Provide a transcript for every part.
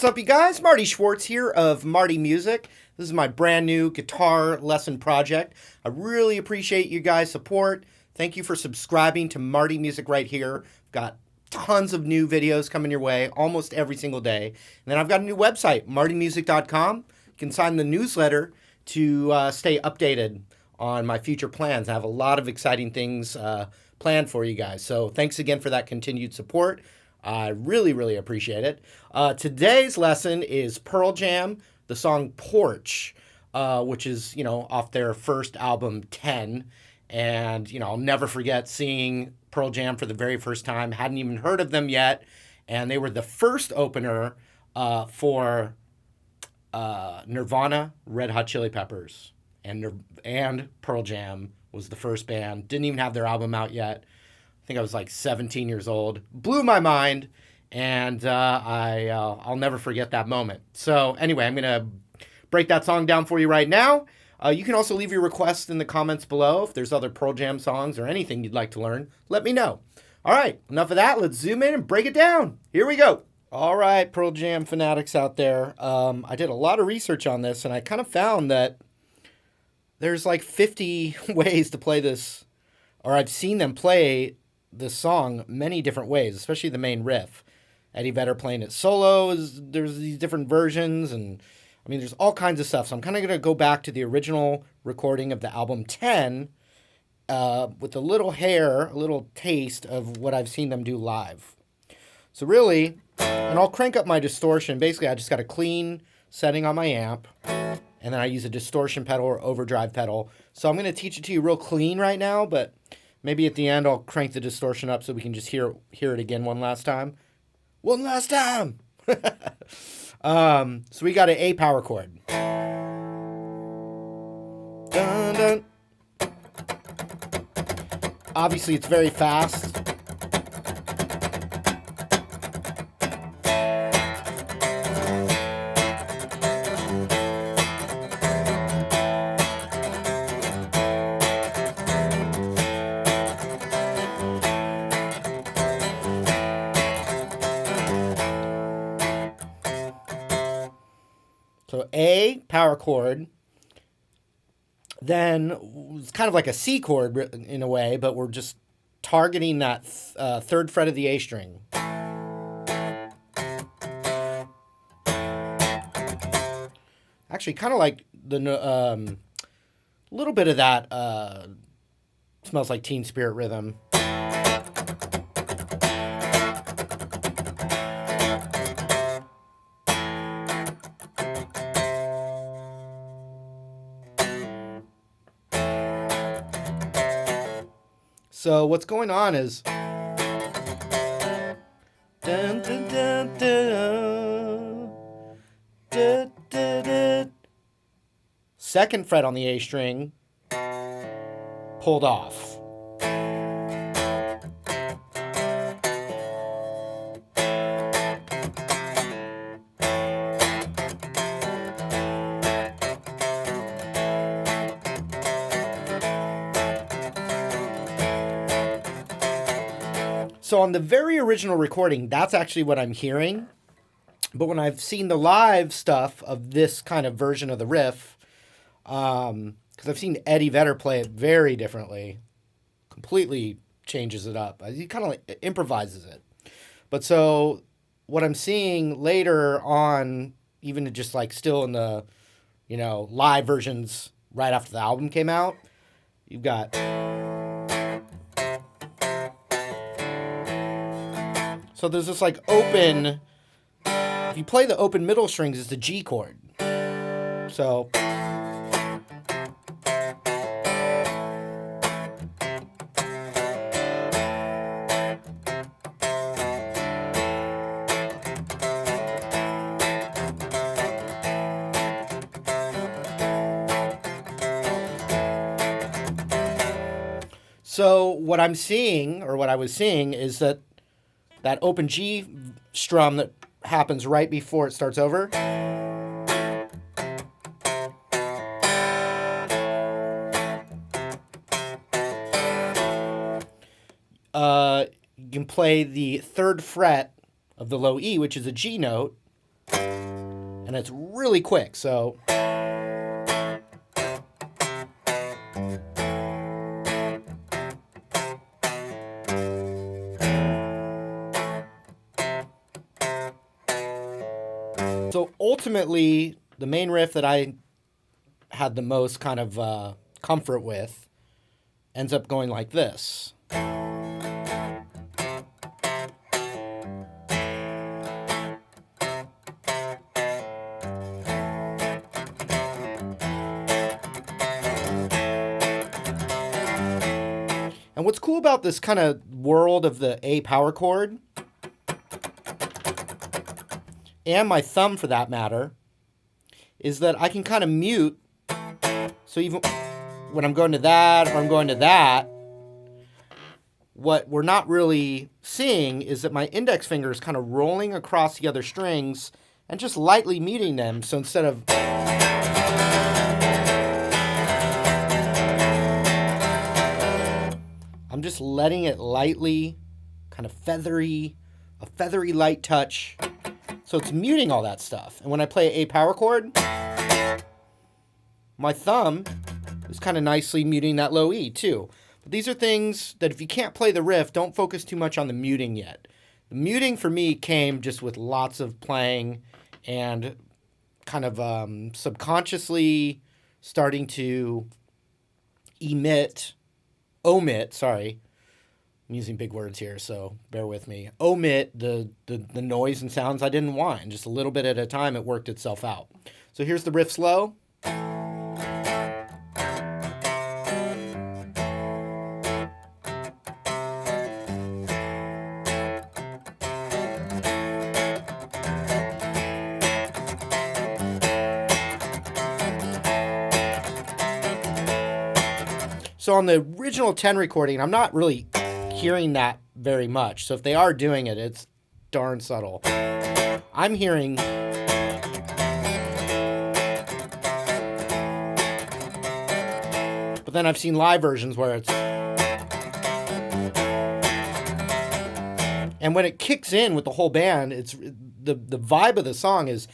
What's up, you guys? Marty Schwartz here of Marty Music. This is my brand new guitar lesson project. I really appreciate you guys' support. Thank you for subscribing to Marty Music right here. I've got tons of new videos coming your way almost every single day. And then I've got a new website, martymusic.com. You can sign the newsletter to stay updated on my future plans. I have a lot of exciting things planned for you guys. So thanks again for that continued support. I really, really appreciate it. Today's lesson is Pearl Jam, the song Porch, which is, off their first album, 10. And, I'll never forget seeing Pearl Jam for the very first time. Hadn't even heard of them yet. And they were the first opener for Nirvana, Red Hot Chili Peppers. And Pearl Jam was the first band. Didn't even have their album out yet. I think I was like 17 years old. Blew my mind, and I'll never forget that moment. So anyway, I'm going to break that song down for you right now. You can also leave your requests in the comments below. If there's other Pearl Jam songs or anything you'd like to learn, let me know. All right, enough of that. Let's zoom in and break it down. Here we go. All right, Pearl Jam fanatics out there. I did a lot of research on this, and I kind of found that there's like 50 ways to play this, or I've seen them play this song many different ways, especially the main riff. Eddie Vedder playing it solo. There's these different versions, and there's all kinds of stuff. So I'm kind of going to go back to the original recording of the album 10 with a little taste of what I've seen them do live. So really, and I'll crank up my distortion. Basically, I just got a clean setting on my amp, and then I use a distortion pedal or overdrive pedal. So I'm going to teach it to you real clean right now, but maybe at the end I'll crank the distortion up so we can just hear it again one last time. One last time! So we got an A power chord. Dun, dun. Obviously it's very fast. So A, power chord, then it's kind of like a C chord in a way, but we're just targeting that third fret of the A string. Actually, kind of like the little bit of that Smells Like Teen Spirit rhythm. So what's going on is dun, dun, dun, dun, dun, dun, dun. Second fret on the A string pulled off. So on the very original recording, that's actually what I'm hearing. But when I've seen the live stuff of this kind of version of the riff, because I've seen Eddie Vedder play it very differently, completely changes it up. He kind of like improvises it. But so what I'm seeing later on, even just like still in the, live versions right after the album came out, you've got... So there's this like open, if you play the open middle strings, it's the G chord. So. So what I'm seeing, or what I was seeing, is that open G strum that happens right before it starts over. You can play the third fret of the low E, which is a G note, and it's really quick. So ultimately, the main riff that I had the most kind of comfort with ends up going like this. And what's cool about this kind of world of the A power chord, and my thumb for that matter, is that I can kind of mute. So even when I'm going to that or I'm going to that, what we're not really seeing is that my index finger is kind of rolling across the other strings and just lightly muting them. So instead of I'm just letting it lightly, kind of a feathery light touch. So it's muting all that stuff. And when I play a power chord, my thumb is kind of nicely muting that low E too. But these are things that if you can't play the riff, don't focus too much on the muting yet. The muting for me came just with lots of playing and kind of subconsciously starting to omit, sorry, I'm using big words here, so bear with me, omit the noise and sounds I didn't want. And just a little bit at a time, it worked itself out. So here's the riff slow. So on the original 10 recording, I'm not really hearing that very much. So if they are doing it, it's darn subtle. I'm hearing but then I've seen live versions where it's, and when it kicks in with the whole band, it's the vibe of the song is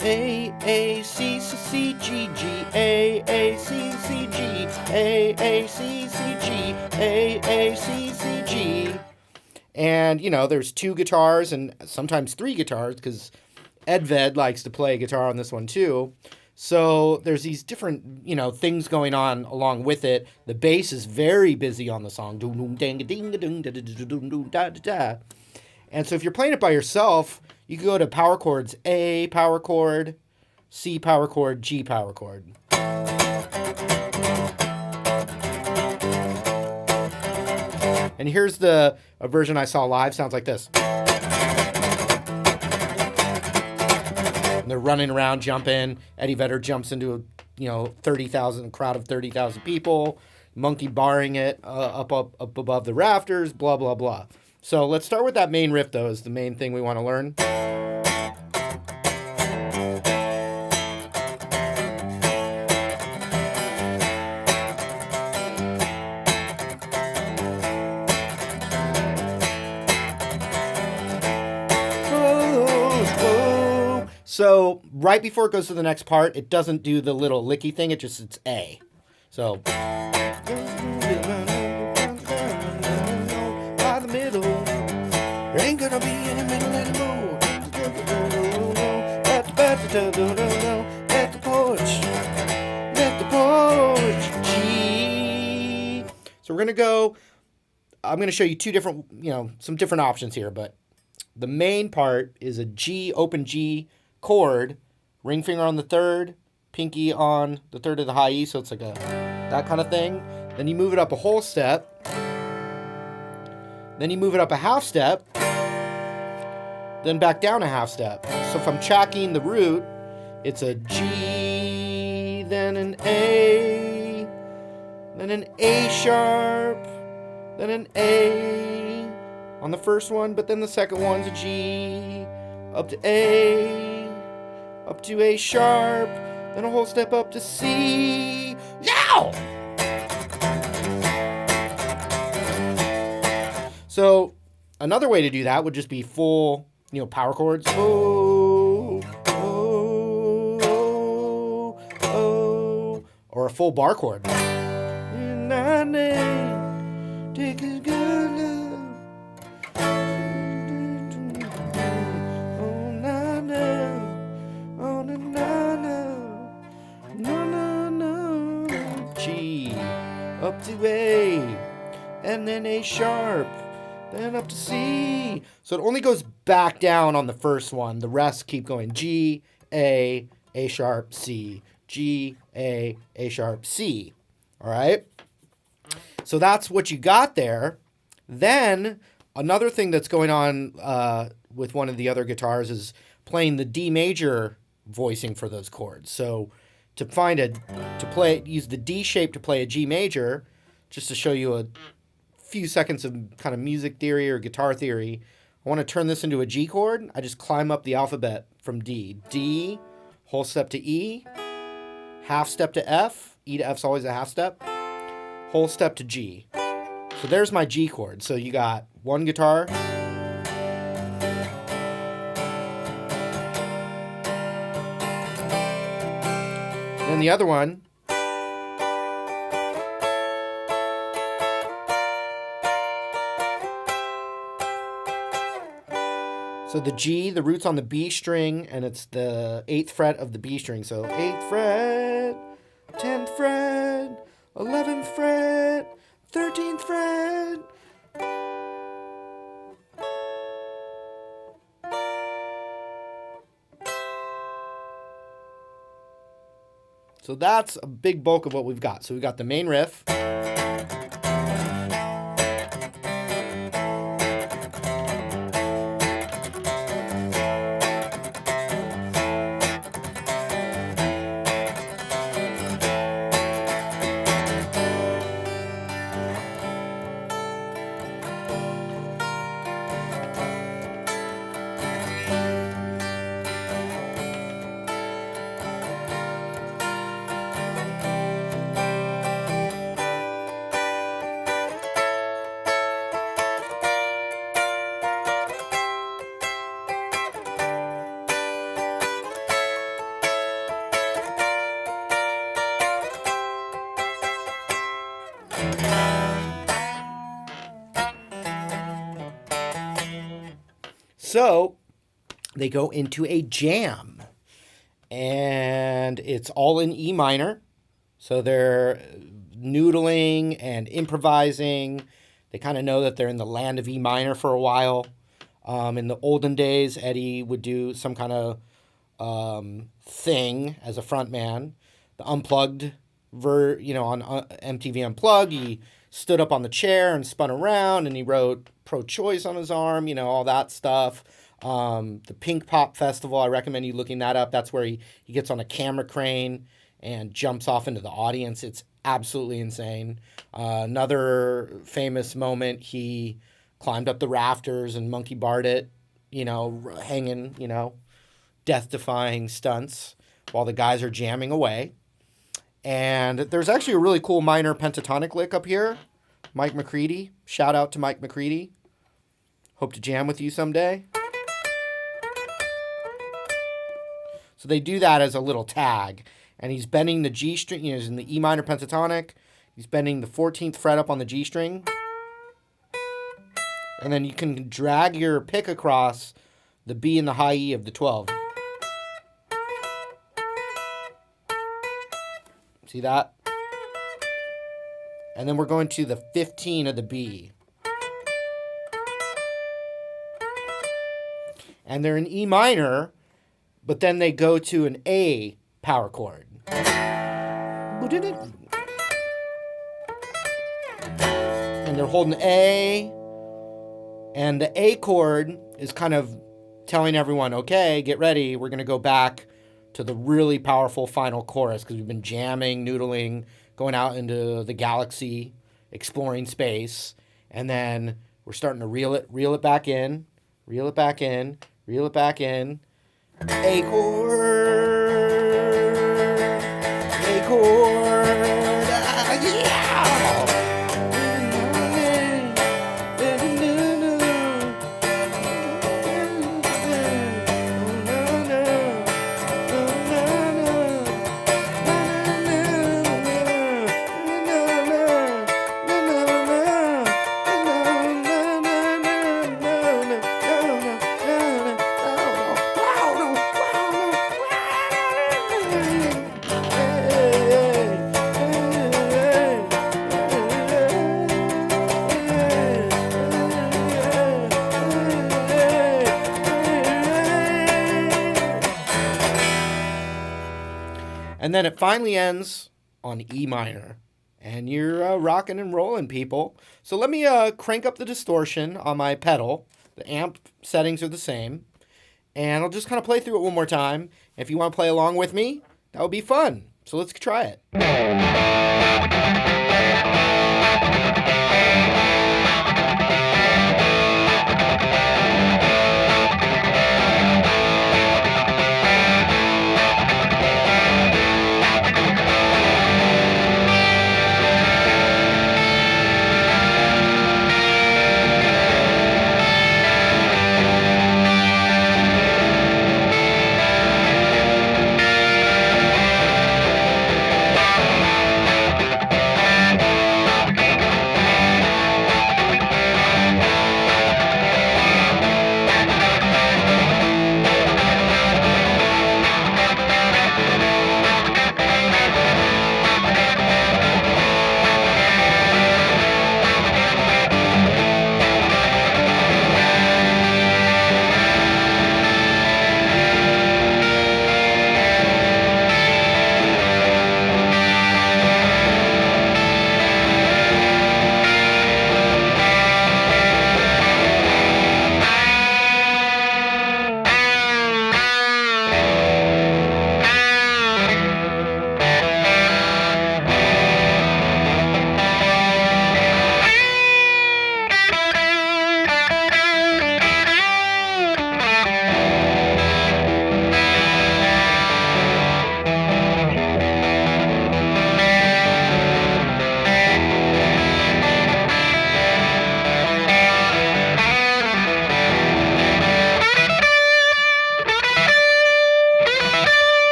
A A C C C G G A A C C G A A C C G A A C C G. And you know, there's 2 guitars and sometimes 3 guitars because Edved likes to play guitar on this one too. So there's these different, you know, things going on along with it. The bass is very busy on the song. And so if you're playing it by yourself, you can go to power chords, A power chord, C power chord, G power chord. And here's a version I saw live, sounds like this. And they're running around, jumping. Eddie Vedder jumps into a, you know, 30,000 crowd of 30,000 people. Monkey barring it up above the rafters, blah, blah, blah. So let's start with that main riff, though, is the main thing we want to learn. So right before it goes to the next part, it doesn't do the little licky thing. It's A. So by the middle, there ain't gonna be any middle anymore. At the porch, G. So we're gonna go. I'm gonna show you 2 different, you know, some different options here, but the main part is a G, open G chord, ring finger on the 3rd, pinky on the 3rd of the high E, so it's like that kind of thing. Then you move it up a whole step. Then you move it up a half step. Then back down a half step. So if I'm tracking the root, it's a G, then an A, then an A sharp, then an A on the first one, but then the second one's a G, up to A, up to A sharp, then a whole step up to C. Now! So another way to do that would just be full, you know, power chords. Oh, oh, or a full bar chord. Take a good look. Oh, na, na. Oh, na, na, na. No, no, no. G, up to A, and then A sharp, then up to C. So it only goes back down on the first one. The rest keep going G, A sharp, C. G, A sharp, C. All right? So that's what you got there. Then another thing that's going on with one of the other guitars is playing the D major voicing for those chords. So use the D shape to play a G major, just to show you a few seconds of kind of music theory or guitar theory. I want to turn this into a G chord. I just climb up the alphabet from D. D, whole step to E, half step to F. E to F's always a half step. Whole step to G. So there's my G chord. So you got one guitar, and the other one. So the G, the root's on the B string, and it's the 8th fret of the B string. So 8th fret, 10th fret, 11th fret, 13th fret. So that's a big bulk of what we've got. So we've got the main riff. So they go into a jam, and it's all in E minor. So they're noodling and improvising. They kind of know that they're in the land of E minor for a while. In the olden days, Eddie would do some kind of thing as a front man. The Unplugged, on MTV Unplugged, he stood up on the chair and spun around, and he wrote pro-choice on his arm, all that stuff. The Pink Pop Festival, I recommend you looking that up. That's where he gets on a camera crane and jumps off into the audience. It's absolutely insane. Another famous moment, he climbed up the rafters and monkey barred it, hanging, death-defying stunts while the guys are jamming away. And there's actually a really cool minor pentatonic lick up here. Mike McCready. Shout out to Mike McCready. Hope to jam with you someday. So they do that as a little tag. And he's bending the G string. He's in the E minor pentatonic. He's bending the 14th fret up on the G string. And then you can drag your pick across the B and the high E of the 12. See that? And then we're going to the 15 of the B. And they're in E minor, but then they go to an A power chord. And they're holding A, and the A chord is kind of telling everyone, okay, get ready, we're going to go back to the really powerful final chorus, because we've been jamming, noodling, going out into the galaxy, exploring space, and then we're starting to reel it back in, reel it back in, reel it back in. A chord, A chord, yeah! And then it finally ends on E minor. And you're rocking and rolling, people. So let me crank up the distortion on my pedal. The amp settings are the same. And I'll just kind of play through it one more time. If you want to play along with me, that would be fun. So let's try it.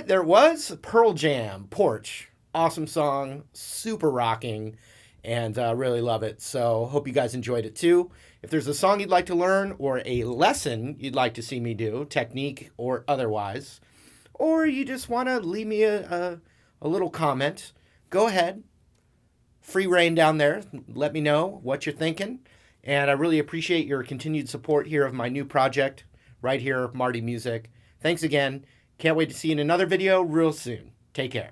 There it was, Pearl Jam, Porch. Awesome song, super rocking, and really love it. So hope you guys enjoyed it too. If there's a song you'd like to learn or a lesson you'd like to see me do, technique or otherwise, or you just want to leave me a little comment, go ahead. Free reign down there. Let me know what you're thinking. And I really appreciate your continued support here of my new project right here, Marty Music. Thanks again. Can't wait to see you in another video real soon. Take care.